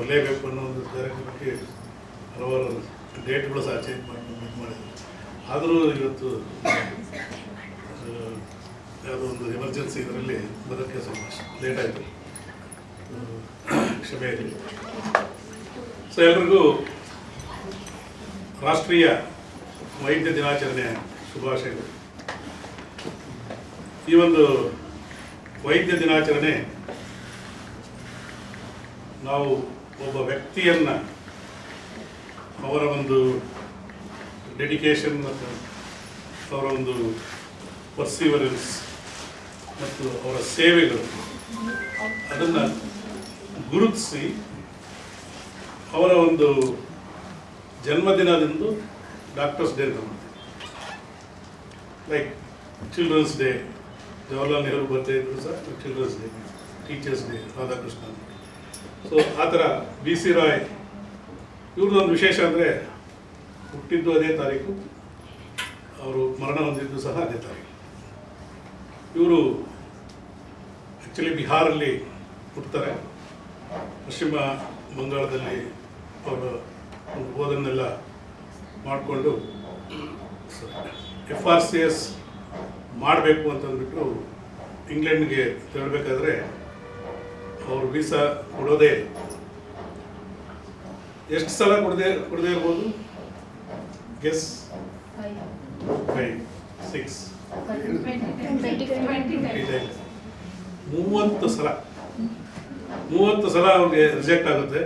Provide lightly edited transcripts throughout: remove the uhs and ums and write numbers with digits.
ಬರಲೇಬೇಕು ಅನ್ನೋ ಒಂದು ಕಾರ್ಯಕ್ರಮಕ್ಕೆ ಹಲವಾರು ಡೇಟ್ಗಳು ಸಹ ಚೇಂಜ್ ಮಾಡಿದ್ರು. ಆದರೂ ಇವತ್ತು ಯಾವುದೋ ಒಂದು ಎಮರ್ಜೆನ್ಸಿ ಇದರಲ್ಲಿ ಬರೋಕ್ಕೆ ಸ್ವಲ್ಪ ಲೇಟ್ ಆಯಿತು, ಕ್ಷಮೆ ಇರಲಿ. ಸೊ ಎಲ್ರಿಗೂ ರಾಷ್ಟ್ರೀಯ ವೈದ್ಯ ದಿನಾಚರಣೆಯ ಶುಭಾಶಯಗಳು. ಈ ಒಂದು ವೈದ್ಯ ದಿನಾಚರಣೆ ನಾವು ಒಬ್ಬ ವ್ಯಕ್ತಿಯನ್ನು ಅವರ ಒಂದು ಡೆಡಿಕೇಶನ್ ಮತ್ತು ಅವರ ಒಂದು ಪರ್ಸಿವರೆನ್ಸ್ ಮತ್ತು ಅವರ ಸೇವೆಗಳು ಅದನ್ನು ಗುರುತಿಸಿ ಅವರ ಒಂದು ಜನ್ಮದಿನದಂದು ಡಾಕ್ಟರ್ಸ್ ಡೇ ಅಂತ ಮಾಡ್ತೀವಿ. Like children's day, Jawaharlal Nehru birthday ಇದ್ರು ಸಹ children's day, teachers day, Radhakrishnan. So ಆ ಥರ ಬಿ ಸಿ ರಾಯ್ ಇವ್ರದ್ದೊಂದು ವಿಶೇಷ ಅಂದರೆ ಹುಟ್ಟಿದ್ದು ಅದೇ ತಾರೀಕು, ಅವರು ಮರಣ ಹೊಂದಿದ್ದು ಸಹ ಅದೇ ತಾರೀಕು. ಇವರು ಆ್ಯಕ್ಚುಲಿ ಬಿಹಾರಲ್ಲಿ ಹುಟ್ಟುತ್ತಾರೆ, ಪಶ್ಚಿಮ ಬಂಗಾಳದಲ್ಲಿ ಅವರು ಓದನ್ನೆಲ್ಲ ಮಾಡಿಕೊಂಡು FRCS ಮಾಡಬೇಕು ಅಂತಂದ್ಬಿಟ್ಟು ಇಂಗ್ಲೆಂಡ್ಗೆ ತೆರಳಬೇಕಾದ್ರೆ ಅವರು ವೀಸಾ ಕೊಡೋದೇ ಎಷ್ಟು ಸಲ ಕೊಡದೇ ಇರ್ಬೋದು? ಗೆಸ್ 5, 6, 30 ಸಲ ಅವ್ರಿಗೆ ರಿಜೆಕ್ಟ್ ಆಗುತ್ತೆ.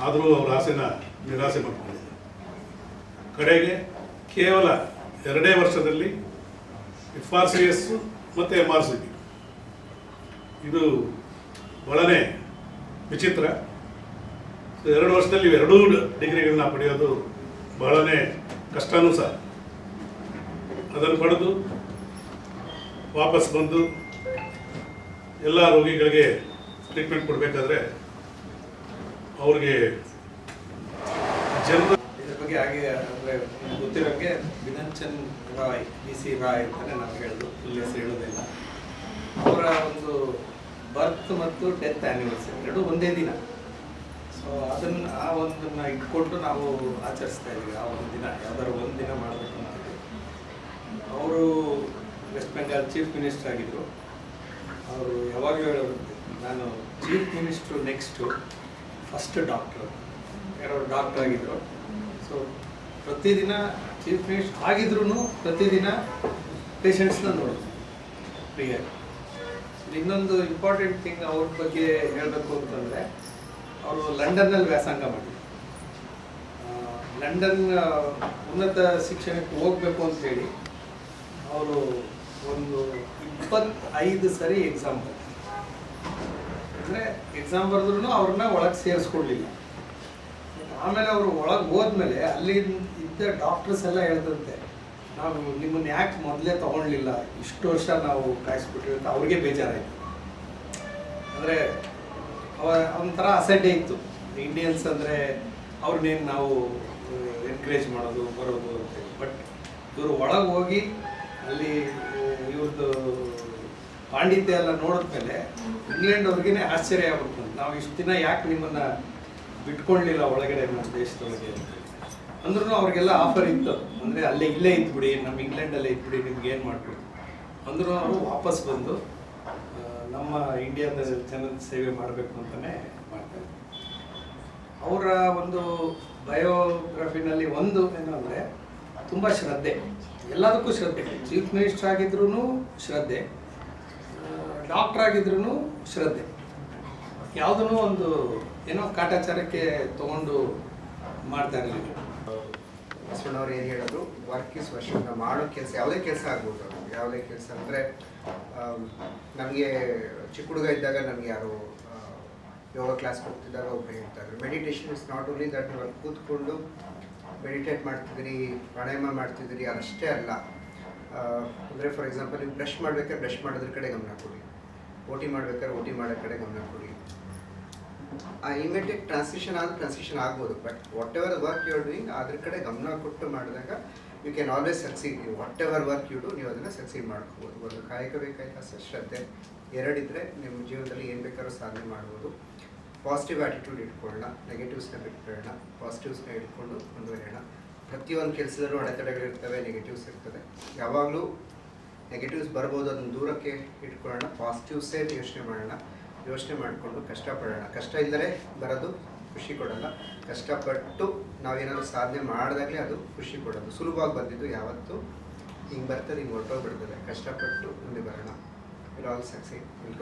ಆದರೂ ಅವ್ರ ಆಸೆನ ನಿರಾಸೆ ಮಾಡ್ಕೊಂಡಿದ್ದಾರೆ. ಕಡೆಗೆ ಕೇವಲ 2 ವರ್ಷದಲ್ಲಿ FRCS ಮತ್ತು MRCP, ಇದು ಬಹಳನೇ ವಿಚಿತ್ರ. 2 ವರ್ಷದಲ್ಲಿ ಇವೆರಡೂ ಡಿಗ್ರಿಗಳನ್ನ ಪಡೆಯೋದು ಬಹಳನೇ ಕಷ್ಟನೂ ಸಹ. ಅದನ್ನು ಪಡೆದು ವಾಪಸ್ ಬಂದು ಎಲ್ಲ ರೋಗಿಗಳಿಗೆ ಟ್ರೀಟ್ಮೆಂಟ್ ಕೊಡಬೇಕಾದ್ರೆ ಅವ್ರಿಗೆ ಜನರು ಇದ್ರ ಬಗ್ಗೆ ಹಾಗೆ ಅಂದರೆ ಗೊತ್ತಿರೋಕ್ಕೆ ಬಿಧನ್ಚಂದ್ ರಾಯ್, BC ರಾಯ್ ಅಂತಲೇ ನಾವು ಹೇಳೋದು, ಇಲ್ಲಿ ಹೆಸರು ಹೇಳೋದಿಲ್ಲ. ಅವರ ಒಂದು ಬರ್ತ್ ಮತ್ತು ಡೆತ್ ಆ್ಯನಿವರ್ಸರಿ ಎರಡೂ ಒಂದೇ ದಿನ. ಸೊ ಆ ಒಂದನ್ನು ಇಟ್ಕೊಂಡು ನಾವು ಆಚರಿಸ್ತಾ ಇದ್ದೀವಿ. ಆ ಒಂದು ದಿನ ಯಾವ್ದಾದ್ರು ಒಂದು ದಿನ ಮಾಡಬೇಕು ಅಂತಿದ್ದೀವಿ. ಅವರು ವೆಸ್ಟ್ ಬೆಂಗಾಲ್ ಚೀಫ್ ಮಿನಿಸ್ಟರ್ ಆಗಿದ್ದರು. ಅವರು ಯಾವಾಗಲೂ ಹೇಳೋದು, ನಾನು chief minister next first doctor, ಯಾರೋ ಡಾಕ್ಟರ್ ಆಗಿದ್ದರು. ಸೊ ಪ್ರತಿದಿನ ಚೀಫ್ ಮಿನಿಸ್ಟರ್ ಆಗಿದ್ರೂ ಪ್ರತಿದಿನ ಪೇಷಂಟ್ಸ್ನ ನೋಡೋದು ಫ್ರೀಯಾಗಿ. ಇನ್ನೊಂದು ಇಂಪಾರ್ಟೆಂಟ್ ಥಿಂಗ್ ಅವ್ರ ಬಗ್ಗೆ ಹೇಳಬೇಕು ಅಂತಂದರೆ, ಅವರು ಲಂಡನ್ನಲ್ಲಿ ವ್ಯಾಸಂಗ ಮಾಡಿದ್ರು. ಲಂಡನ್ ಉನ್ನತ ಶಿಕ್ಷಣಕ್ಕೆ ಹೋಗಬೇಕು ಅಂತೇಳಿ ಅವರು ಒಂದು 25 ಸರಿ ಎಕ್ಸಾಮ್ ಬರೆದ್ರು. ಅಂದರೆ ಎಕ್ಸಾಮ್ ಬರೆದ್ರೂ ಅವ್ರನ್ನ ಒಳಗೆ ಸೇರಿಸ್ಕೊಡ್ಲಿಲ್ಲ. ಆಮೇಲೆ ಅವರು ಒಳಗೆ ಹೋದ್ಮೇಲೆ ಅಲ್ಲಿ ಇದ್ದ ಡಾಕ್ಟರ್ಸ್ ಎಲ್ಲ ಹೇಳ್ದಂತೆ, ನಾವು ನಿಮ್ಮನ್ನು ಯಾಕೆ ಮೊದಲೇ ತೊಗೊಳ್ಲಿಲ್ಲ, ಇಷ್ಟು ವರ್ಷ ನಾವು ಕಾಯಿಸ್ಬಿಟ್ವಿ ಅಂತ ಅವ್ರಿಗೆ ಬೇಜಾರಾಯಿತು. ಅಂದರೆ ಒಂಥರ ಅಸಡ್ಡೆ ಇತ್ತು, ಇಂಡಿಯನ್ಸ್ ಅಂದರೆ ಅವ್ರನ್ನೇನು ನಾವು ಎನ್ಕರೇಜ್ ಮಾಡೋದು ಬರೋದು ಅಂತೇಳಿ. ಬಟ್ ಇವರು ಒಳಗೆ ಹೋಗಿ ಅಲ್ಲಿ ಇವ್ರದ್ದು ಪಾಂಡಿತ್ಯ ಎಲ್ಲ ನೋಡಿದ್ಮೇಲೆ ಇಂಗ್ಲೆಂಡ್ ಅವ್ರಿಗೇ ಆಶ್ಚರ್ಯ ಆಗ್ಬಿಡ್ತು, ನಾವು ಇಷ್ಟು ದಿನ ಯಾಕೆ ನಿಮ್ಮನ್ನು ಬಿಟ್ಕೊಳ್ಳಲಿಲ್ಲ ಒಳಗಡೆ ನಮ್ಮ ದೇಶದೊಳಗೆ ಅಂತೇಳಿ. ಅಂದ್ರೂ ಅವ್ರಿಗೆಲ್ಲ ಆಫರ್ ಇತ್ತು, ಅಂದರೆ ಇಲ್ಲೇ ಇದ್ಬಿಡಿ, ನಮ್ಮ ಇಂಗ್ಲೆಂಡಲ್ಲೇ ಇದ್ಬಿಡಿ, ನಿಮ್ಗೆ ಏನು ಮಾಡ್ಬಿಡಿ ಅಂದರೂ ಅವರು ವಾಪಸ್ ಬಂದು ನಮ್ಮ ಇಂಡಿಯಾದ ಜನದ ಸೇವೆ ಮಾಡಬೇಕು ಅಂತಲೇ ಮಾಡ್ತಾರೆ. ಅವರ ಒಂದು ಬಯೋಗ್ರಫಿನಲ್ಲಿ ಒಂದು ಏನಂದರೆ ತುಂಬ ಶ್ರದ್ಧೆ, ಎಲ್ಲದಕ್ಕೂ ಶ್ರದ್ಧೆ. ಚೀಫ್ ಮಿನಿಸ್ಟರ್ ಆಗಿದ್ರೂ ಶ್ರದ್ಧೆ, ಡಾಕ್ಟರ್ ಆಗಿದ್ರೂ ಶ್ರದ್ಧೆ. ಯಾವುದೂ ಒಂದು ಏನೋ ಕಾಟಾಚಾರಕ್ಕೆ ತೊಗೊಂಡು ಮಾಡ್ತಾ ಇರಲಿಲ್ಲ. ಬಸವಣ್ಣವ್ರು ಏನು ಹೇಳೋದು, ವರ್ಕ್ ಇಸ್ ವರ್ಷ. ನಾವು ಮಾಡೋ ಕೆಲಸ ಯಾವುದೇ ಕೆಲಸ ಆಗ್ಬೋದು, ಯಾವುದೇ ಕೆಲಸ ಅಂದರೆ ನನಗೆ ಚಿಕ್ಕ ಹುಡುಗ ಇದ್ದಾಗ ನನಗೆ ಯಾರು ಯೋಗ ಕ್ಲಾಸ್ ಹೋಗ್ತಿದ್ದಾಗ ಒಬ್ಬರು ಹೇಳ್ತಾರೆ, meditation is not only that ನೀವು ಅಲ್ಲಿ ಕೂತ್ಕೊಂಡು ಮೆಡಿಟೇಟ್ ಮಾಡ್ತಿದ್ದೀರಿ, ಪ್ರಾಣಾಯಾಮ ಮಾಡ್ತಿದ್ದೀರಿ, ಅದಷ್ಟೇ ಅಲ್ಲ. ಅಂದರೆ ಫಾರ್ ಎಕ್ಸಾಂಪಲ್ ನೀವು ಬ್ರಷ್ ಮಾಡಬೇಕಾದ್ರೆ ಬ್ರಷ್ ಮಾಡೋದ್ರ ಕಡೆ ಗಮನ ಕೊಡಿ, ಓಟಿ ಮಾಡ್ಬೇಕಾದ್ರೆ ಓಟಿ ಮಾಡೋ ಕಡೆ ಗಮನ ಕೊಡಿ. ಆ ಇಮಿಡಿಯೇಟ್ ಟ್ರಾನ್ಸಿಷನ್ ಆದರೂ ಟ್ರಾನ್ಸಿಷನ್ ಆಗ್ಬೋದು, but whatever work you are doing ಅದ್ರ ಕಡೆ ಗಮನ ಕೊಟ್ಟು ಮಾಡಿದಾಗ you can always succeed. Whatever work you do ನೀವು ಅದನ್ನು ಸಕ್ಸೀಡ್ ಮಾಡ್ಕೋಬೋದು. ಒಂದು ಕಾಯಕ ಬೇಕಾಯ್ತು, ಶ್ರದ್ಧೆ, ಎರಡಿದ್ದರೆ ನಿಮ್ಮ ಜೀವನದಲ್ಲಿ ಏನು ಬೇಕಾದ್ರೂ ಸಾಧನೆ ಮಾಡ್ಬೋದು. ಪಾಸಿಟಿವ್ ಆ್ಯಟಿಟ್ಯೂಡ್ ಇಟ್ಕೊಳ್ಳೋಣ, ನೆಗೆಟಿವ್ಸ್ನ ಬಿಟ್ಬಿಡೋಣ, ಪಾಸಿಟಿವ್ಸ್ನ ಇಟ್ಕೊಂಡು ಮುಂದುವರಿಯೋಣ. ಪ್ರತಿಯೊಂದು ಕೆಲಸದಲ್ಲೂ ಅಡೆತಡೆಗಳಿರ್ತವೆ, ನೆಗೆಟಿವ್ಸ್ ಇರ್ತದೆ. ಯಾವಾಗಲೂ ನೆಗೆಟಿವ್ಸ್ ಬರ್ಬೋದು, ಅದನ್ನು ದೂರಕ್ಕೆ ಇಟ್ಕೊಳ್ಳೋಣ, ಪಾಸಿಟಿವ್ಸೇ ಯೋಚನೆ ಮಾಡಿಕೊಂಡು ಕಷ್ಟಪಡೋಣ. ಕಷ್ಟ ಇಲ್ಲದೆ ಬರೋದು ಖುಷಿ ಕೊಡಲ್ಲ, ಕಷ್ಟಪಟ್ಟು ನಾವೇನಾದರೂ ಸಾಧನೆ ಮಾಡಿದಾಗಲೇ ಅದು ಖುಷಿ ಕೊಡೋದು. ಸುಲಭವಾಗಿ ಬಂದಿದ್ದು ಯಾವತ್ತೂ ಹಿಂಗೆ ಬರ್ತದೆ, ಹಿಂಗೆ ಹೊರಟೋಗ್ಬಿಡ್ತದೆ. ಕಷ್ಟಪಟ್ಟು ಮುಂದೆ ಬರೋಣ. Will all succeed. ವಿಲ್